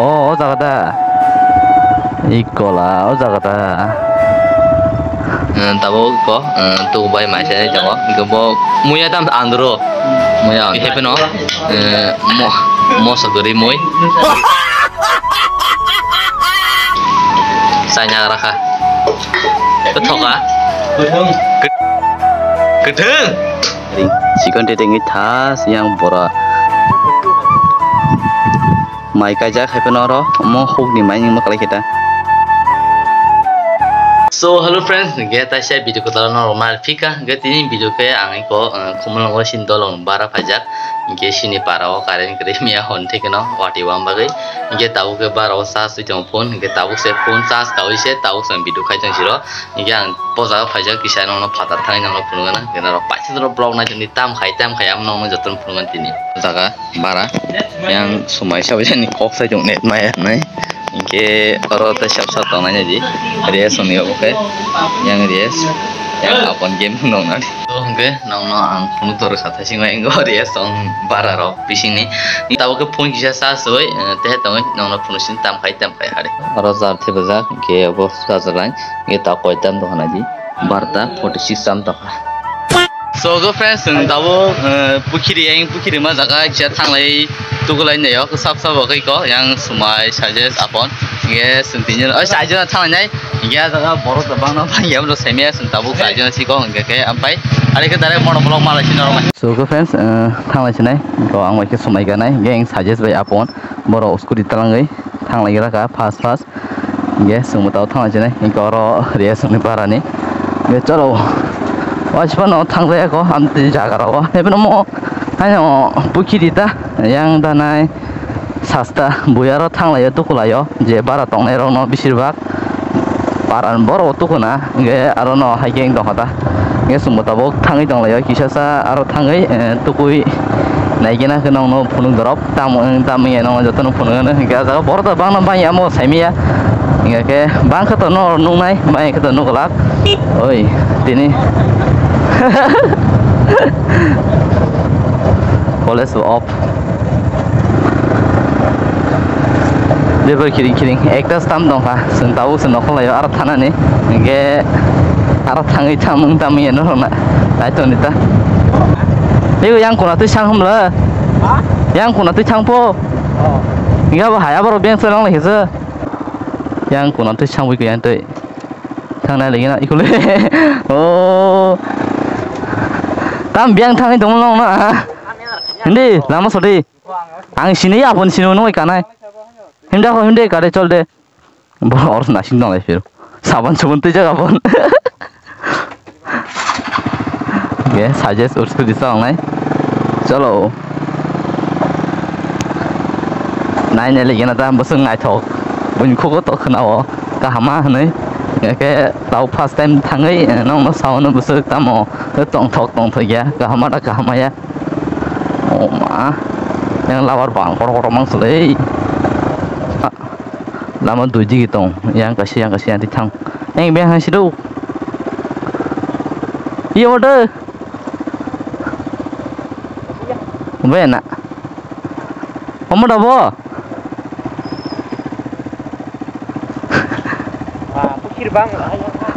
o jagada ikola o jagada tabo ko tu bai mai se jago go muya tam andro muya hepeno mo sagari moi sanya raka thoka gedeng sikon dedengi tas yang bora mai kajak hepeno ro mo hugni mai ning makalai kita. So hello friends, kita saya video kita normal fika, kita ini video kayak angin ko kumalang ko sindolong bara pajak, kita sini para o karen kremia honte keno wati wambagai, kita tahu ke bara o sas itu phone, kita tahu se phone sas tahu se tahu se video kayak jang siro, kita posa pajak kisah nono patar tangan nono punungan, kita ro pasti ro blog na jadi tam kayam nono jatuh punungan ini, jaga bara yang sumai siapa sih nih kok saya jong net maya, nih. Ini orang tu siap nanya ji, dia soni oke, yang dia, yang apun game nong nanti. Oke, nong ang punu terus kata sih nggak enggak dia song bara ro di sini. Ini tahu ke pun kisah sasoi, teh tahu nong punu sini tam kai hari. Orang zar teh bezak, ke bos kazalan, ini tahu kau tam tuh naji, barta 46 tam tak. So go friends, tahu pukiri mah jaga jatang lagi tugu lain ya, aku sab oke kok, yang semua suggest apon, ya sentinya, saja tang lain ya, jaga boros terbang nampak ya, belum semia sentabu saja nasi kok, kayak ampai, ada kita ada mau belum malah sih normal. So go friends, tang lain nih, kau ang mereka semua ikan nih, yang suggest by apon, boros usku ditelang gay, tang lagi lah fast, ya semua tahu tang lain nih, kau ro dia semua parah nih, ya calo. Wah, cuman orang saya kok anti jaga rawa. Tapi nomo hanya bukit itu yang danai sasta buyaro tang laya tu kulayo. Je barat tong nero no bisibak paran boro tu kuna. Ge aro no hiking dong kata. Ge semua tabok tangi dong laya. Kisah sa aro tangi tu kui naik na kena no punung drop tamu ya no jatuh no punung na. Ge jaga boro tu bang nampak ya mo semia. Ge ke bang kata no nungai, bang kata no kelak. Oi, ini. Police off. Dia berkiring-kiring. Ektas tam dong kah? Sentahu senokol ya arah tanah nih. Ge arah tangi tamung tamu ya nol nak. Itu nita. Itu yang kuna tu cang humla. Yang kuna tu cang po. Enggak bahaya baru biang serang lagi se. Yang kuna tu cang wiku yang tu. Thang này lagi nak ikut le. Oh. Tam biang thang itu mana na? Hindi, lama sorry. Ang sini ya pun sini nong ikan ay. Hindi ako hindi kare col de. Bawa orang nasi nong lagi firu. Saban sabun tu jaga pun. Okay, suggest urus disang nay. Chalo. Nay này lagi na tam busung ngai thok. Bun koko tok kenal. Kahama nay. Cái tàu first time thằng ấy nó sau nó bớt sức tao mò cái tổng thôi ya cả hama ya oh mà yang lawar bang korang mang selai lama tujuh gitu yang kasihan di thang yang biang hasil tu iya order benar kamu dah bawa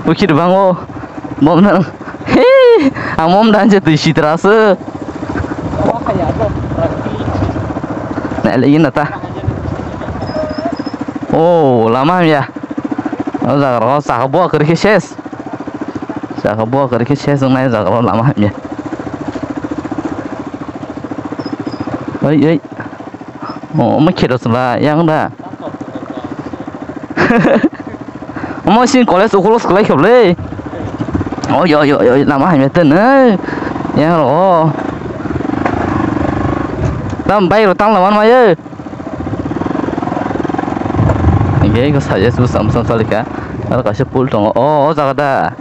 Bukit bang oh, mom nang, hei, mom dah jadi isi terasa. Nak lagi nata. Oh, lama ya. Oh, zagar, sahabat kerikses. Sahabat kerikses, nai zagar lama ya. Oi, oh, macam itu lah, yang dah. Masih kolej ukulus kolej boleh. Oh yo lama hanya tenang. Yang lo. Tam baik lo tang lawan maya. Ini ko saja susah salika. Kalau kasih pul dong. Oh jaga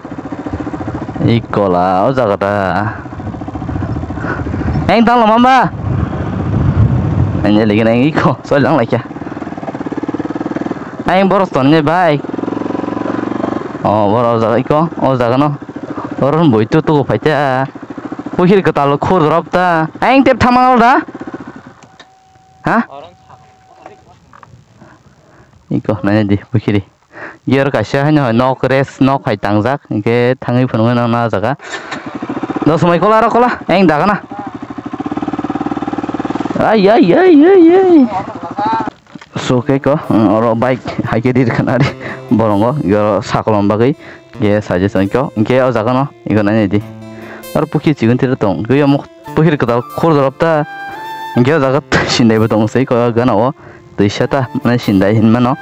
ikola, jaga. Yang tang lawan ba. Hanya lagi nang iko, soalang lagi. Yang boros tonnya baik. Oh, baru jaga iko, jaga no. Orang boy itu tuh baca. Bukan kita lo kur drop ta. Aing tep thamal dah. Hah? iko nanya di bukiri gear kasia hanya nok res nok hai tangjak ke tangi phunung na jaga no samai kola eng daga na ay so ke ko oro bike hai ke dir kanari borongo gero sakolom bagai ge suggestion ko ke o jaga no iko nanya di ar puki chigun tir tong ge mo puhir kadal khor dorapta ge jaga sindai botong sei ko gana o tuisata mana sindai hinmano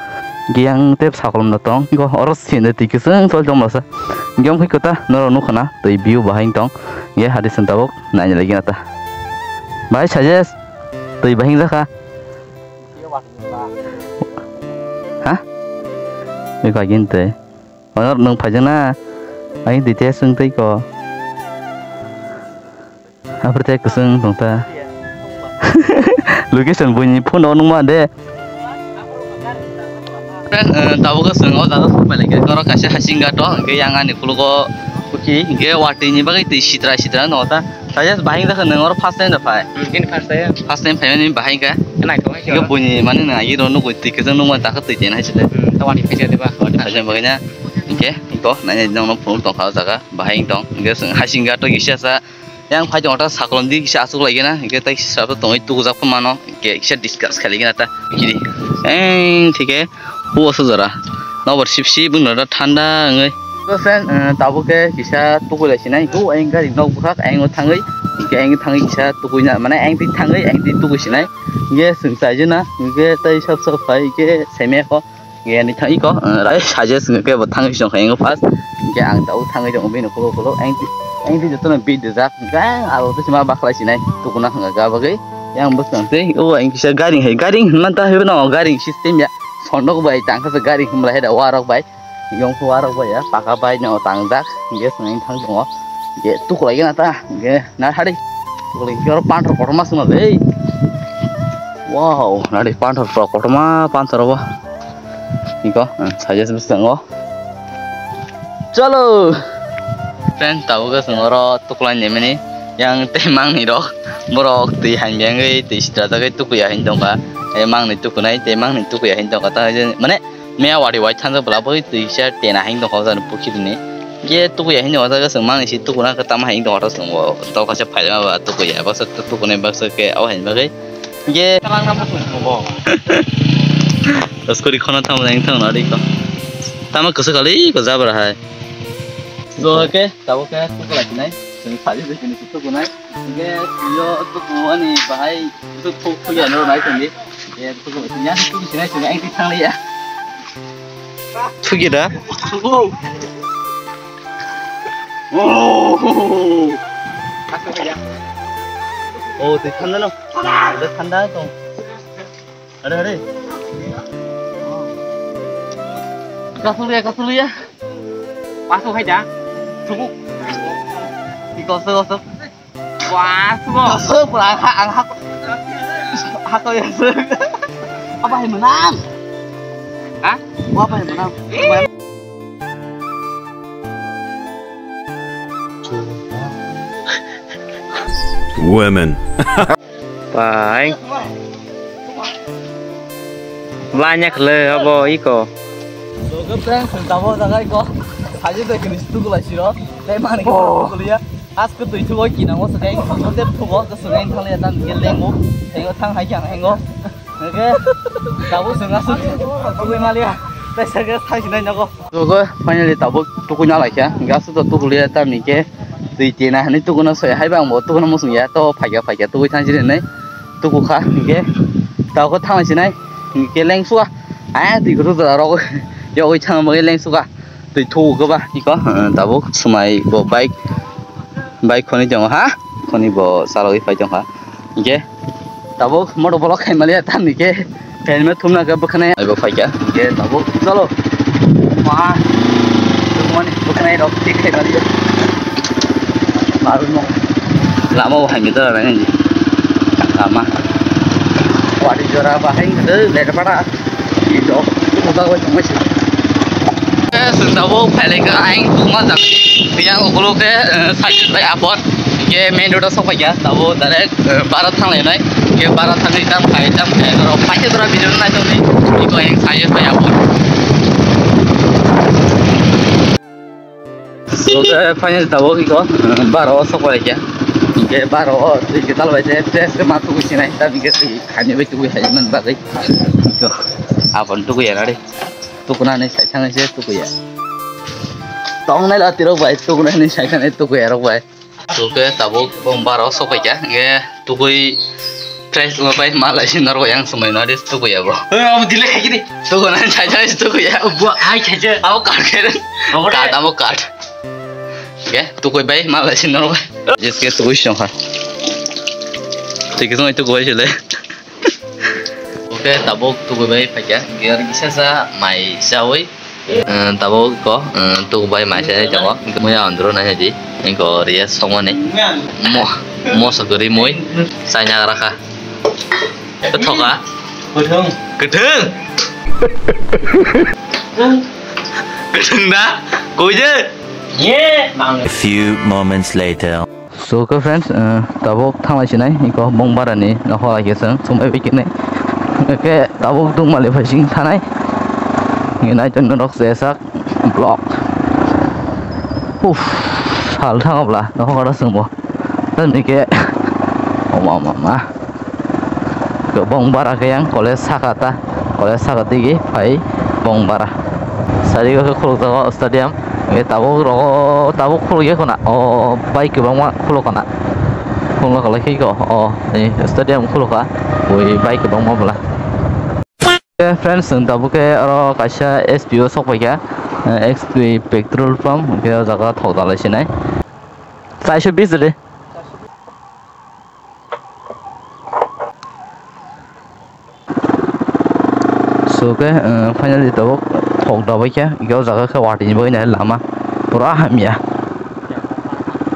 giang tep sakolom datong go oro sinde tikiseng sol jom masa giang kai kota noro nukhana tui view bahing tong ge hadi sentabok nanya lagi nata bai suggest tui bahing jaka hah mi ka ginte onor nung phajana ai dite sung tei ko aperte kusung tongta location bunyi phone on ma de tahu ke sengau tahu sampai lagi kalau kasih hasing gato ke yang ane kulo ko oke ke wati ni bagai ti sitra nota saya bahing dah kena orang first time dapat ini first time ini bahing ke kenai tu ke bunyi mana nih ayi rono ko ti ke jeng nunggu tak ke ti jen hasil tahu di kerja deba hasil bagainya oke itu nanya jeng nunggu tong kau jaga bahing tong ke hasing gato kisah sa yang pajak orang sakolom di kisah asuk lagi na ke tak kisah tu tong itu kuzak pun mano ke kisah discuss kali lagi nata kiri ठीक वो जरा नवर शिपसी बुंनो ठंडा ngै तो फ्रेंड ताबो के किसा तुकुला सिनाय को आं गारि नौ बुखाक आं थाङै के आं थाङै किसा तुकुइना माने आं ति थाङै आं ति तुकुइ सिनाय ge sungsaijuna ge tai सब फाइ के सेमे को ge नि थाङै को राय साजे सङ के ब थाङै सङ खायङ फास के आं ताउ थाङै दङ बेनो को आं ति जतन बि दजाक गा आरो त सिमा बाखलाय सिनाय तुकुना हंगा गाबागै yang besante oh yang kisah garing mantah hebat no garing sistem ya sondok baik tangka segaring mulai ada warok baik yang warok baik ya pakai baik no tangdak dia seneng tang dong dia tuh lagi nata dia nah hari tuh lagi orang pantor korma semua deh wow nari pantor korma pantor apa iko saja sebesar chalo friend tahu ke sengoro tukulan nyemeni yang temang nih dok borok ti hanjang ge ti strata ge tuku ya hindong ka emang ni tuku nai temang ni tuku ya hindong ka ta je mane mea wari wai thanza bla boi ti sha tena hindong ka jan pukhi ni ge tuku ya hindong ka ga mang ni si tuku na ka tam hindong ka sung wo to ka cha phai ma ba tuku ya ba sa tuku ne ba sa ke au hin ba ge ge talang na pukhi bo taskori khona tham nang thang na ri ko tama kusa kali ko ja ba hai so ke tabo ke tuku la nai sing phali de ni tuku nai ge yo tuku ani bahai tuku ya no nai tang ye tuku nya tuku sinai sinai ang ti thang ya tuku da tuku oh apa ya oh ti thanda no ada thanda to ada kasur ya masuk aja tuku Ikosok wah semua pulang hak ya apa yang menang hah apa yang menang women baik banyak le apa iko so kan sentabo jaga iko aja deh kini situ gula siro kayak mana kita kuliah as ke tujuh kau kina ngos kayak ngotep tuh ke sungai thang lihat dan gelenggo tengok thang hai yang enggo oke tabu sungai tuh malia tapi saya thang sini nyago so gue finally tabu tuh nyala ya gas tuh kuliah tapi ke tuh tina ini tuh kena saya hai bang mau tuh kena musuh ya tuh pagi tuh thang sini nih tuh kah ke tahu ke thang sini ke leng suka tuh itu tuh rok ya oi thang mau leng suka tuh thu ke bah iko tabu semai go bike khoni jong ha khoni bo saloi pai jong ha ke tabu motor bolok khai malia tan ni ke helmet thumna ke bkhane bo phai ka ke tabu chalo wah tumani bkhane rok tik khai malia maru mo lama hai mi ta ra ni lama wadi jora bahai de le pada itu buka ko jong ma sentabo phale ka aing tuma jak yang ukulu ke sakit lai apot ke main road so paya tabo direct barat thang le nai ke barat thang ni tam khai ro pai dora video nai to ni iko aing sai pai apot Oke, final tabok iko baro sokol aja. Ke baro kita lo aja tes ke matu kusi naik tapi ke si hanya betul gue hanya men bagai. Yo, apa tuh gue ya nade? Tuh kuna nih saya tanya sih tuh gue ya. Tong nih lah tiro baik tuh kuna nih saya tanya tuh gue ya rok baik. Oke, tabok baro sokol aja. Ke tuh gue fresh lo baik malah sih naro yang semai nade tuh gue ya bro. Kamu dilek kayak gini. Tuh kuna nih saya tanya tuh gue ya. Buat aja aja. Aku card aku card. Oke, tuh gue baik malah sih naro baik. Just get to wish on her. Take it on to go aja deh. Oke, tabok tuh gue baik aja. Biar bisa sa mai sawi. Tabok ko tuh gue baik mai saja jago. Mau ya andro nanya ji. Ingko ria songo nih. Mau segeri moi. Saya raka. Betul kah? Betul. Gedeng. Gedeng dah. Kau je. Yeah. A few moments later. So ke friends, tabok thang lagi nih, iko bong bara nih, nak lagi sang, sumber bikin nih. Oke, tabok tu malah fasing thanai. Ini aja ngerok sesak blok. Hal thang apa lah, nak ada semua. Dan ni ke, mama, ke bong bara ke yang kolej sakata gigi, pai bong bara. Sari ke kuluk tahu stadium. tabuk khuluk ya kona bike bang ma khuluk kona khuluk lagi ko ini stadium khuluk ah woi bike bang ma bala friends tabuk ke aro kasha SPO sok ya XP petrol pump ke jaga thok dalai sinai 420 deh so ke finally tabuk thok dabai ya iko jaga ke wati ni boi na lama pura hamia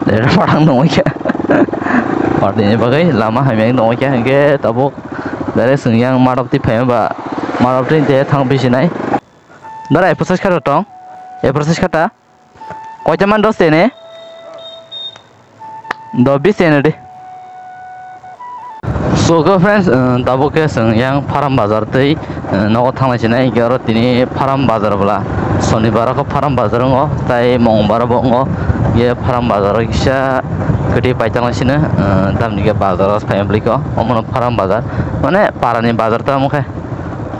để parang nong ya wati ni bagai lama hamia nong ya ke tabuk dari sengyang marap ti phem ba marap ti te thang bisinai dara proses kata tong proses kata koi jaman dos ne do bis ne de so go friends tabuk ke sengyang param bazar tei no thang sinai ke ro tini param bazar bala शनिबार को फार्म बाजार ताई मंगलबार बो ये फार्म बाजार किसा गति पाइतांगासिनो दामनि के बाजार फैमिली को अमन फार्म बाजार माने पारानि बाजार ता मुखे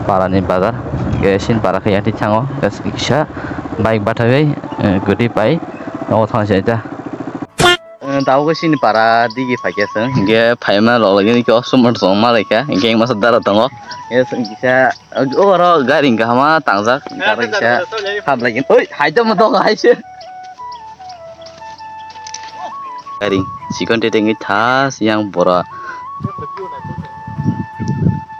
पारानि बाजार के सिन पारा के याति थांगो किसा बाइक बाथागै गति पाइ न थांसे ता ताव के सिन पारा दिगि फाकेसन के फाइमा लगे के सुमर सम मालाइका के मस दारा दंगो ये किसा ओरो गारि का हमा तांजाक गारि किसा हाब लागि ओइ हाइदा म दग हाइसे गारि सिकन टेटेङै थास yang bora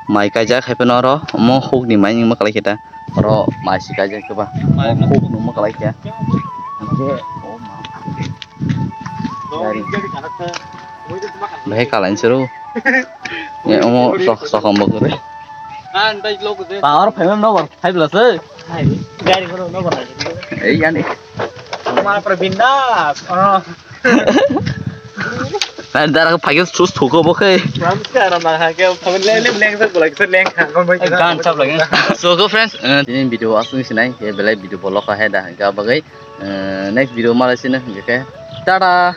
mai kaja khaipen oro mo huk ni mai ning makalai kita oro mai si kaja ke ba mo huk nu makalai ya Bahe kalain seru. Ya omo sok ambok re. An baik lo kude. Power family no work. Hai belas. Hai. Gari kono no bana. Iya nih. Mama perbinda. Nah, darah pagi sus thuko boke. Namaskar mah ke family leng sa bolak sa leng kan bai Kan sab lagi. So go friends, ini video asung sinai ke belai video bolok ka heda ga bagai next video malah sini ke. Tada.